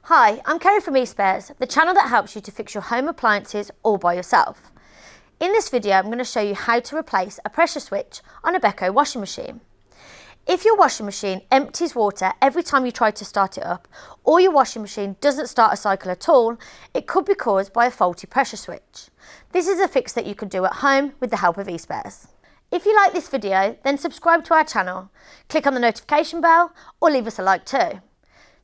Hi, I'm Kerry from eSpares, the channel that helps you to fix your home appliances all by yourself. In this video, I'm going to show you how to replace a pressure switch on a Beko washing machine. If your washing machine empties water every time you try to start it up, or your washing machine doesn't start a cycle at all, it could be caused by a faulty pressure switch. This is a fix that you can do at home with the help of eSpares. If you like this video, then subscribe to our channel, click on the notification bell, or leave us a like too.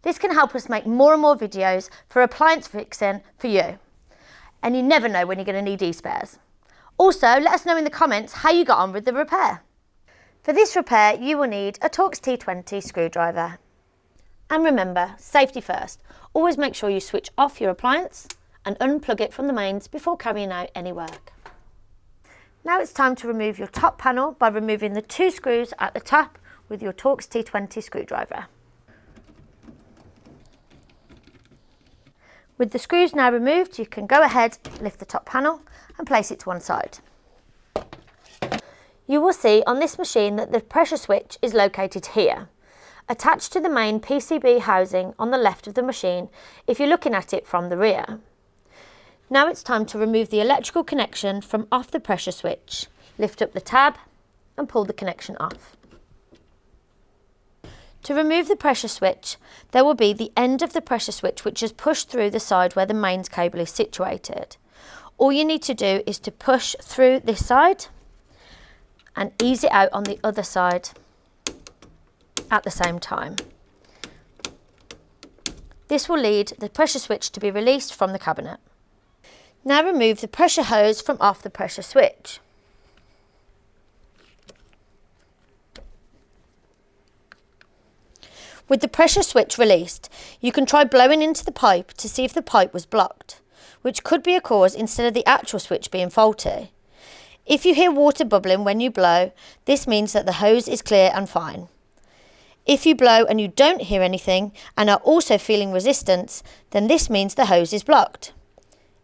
This can help us make more and more videos for appliance fixing for you. And you never know when you're going to need eSpares. Also, let us know in the comments how you got on with the repair. For this repair, you will need a Torx T20 screwdriver. And remember, safety first. Always make sure you switch off your appliance and unplug it from the mains before carrying out any work. Now it's time to remove your top panel by removing the two screws at the top with your Torx T20 screwdriver. With the screws now removed, you can go ahead, lift the top panel and place it to one side. You will see on this machine that the pressure switch is located here, attached to the main PCB housing on the left of the machine if you're looking at it from the rear. Now it's time to remove the electrical connection from off the pressure switch. Lift up the tab and pull the connection off. To remove the pressure switch, there will be the end of the pressure switch which is pushed through the side where the mains cable is situated. All you need to do is to push through this side and ease it out on the other side at the same time. This will lead the pressure switch to be released from the cabinet. Now remove the pressure hose from off the pressure switch. With the pressure switch released, you can try blowing into the pipe to see if the pipe was blocked, which could be a cause instead of the actual switch being faulty. If you hear water bubbling when you blow, this means that the hose is clear and fine. If you blow and you don't hear anything and are also feeling resistance, then this means the hose is blocked.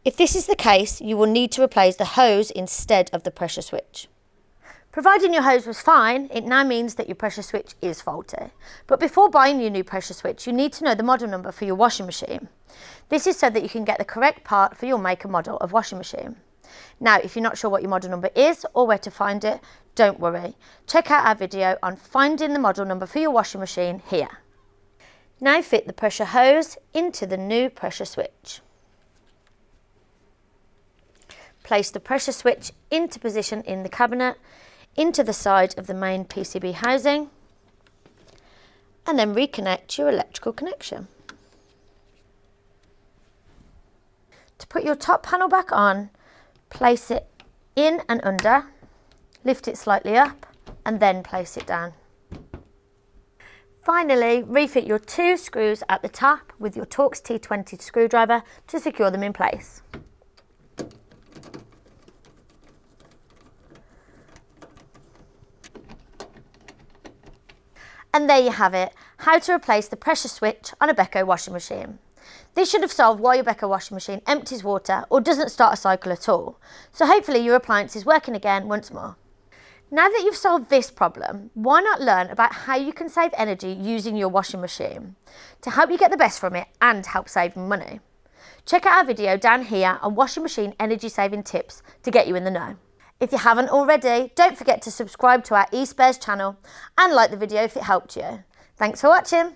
If this is the case, you will need to replace the hose instead of the pressure switch. Providing your hose was fine, it now means that your pressure switch is faulty. But before buying your new pressure switch, you need to know the model number for your washing machine. This is so that you can get the correct part for your make and model of washing machine. Now, if you're not sure what your model number is or where to find it, don't worry. Check out our video on finding the model number for your washing machine here. Now fit the pressure hose into the new pressure switch. Place the pressure switch into position in the cabinet, into the side of the main PCB housing, and then reconnect your electrical connection. To put your top panel back on, place it in and under, lift it slightly up, and then place it down. Finally, refit your two screws at the top with your Torx T20 screwdriver to secure them in place. And there you have it, how to replace the pressure switch on a Beko washing machine. This should have solved why your Beko washing machine empties water or doesn't start a cycle at all. So hopefully your appliance is working again once more. Now that you've solved this problem, why not learn about how you can save energy using your washing machine to help you get the best from it and help save money? Check out our video down here on washing machine energy saving tips to get you in the know. If you haven't already, don't forget to subscribe to our eSpares channel and like the video if it helped you. Thanks for watching.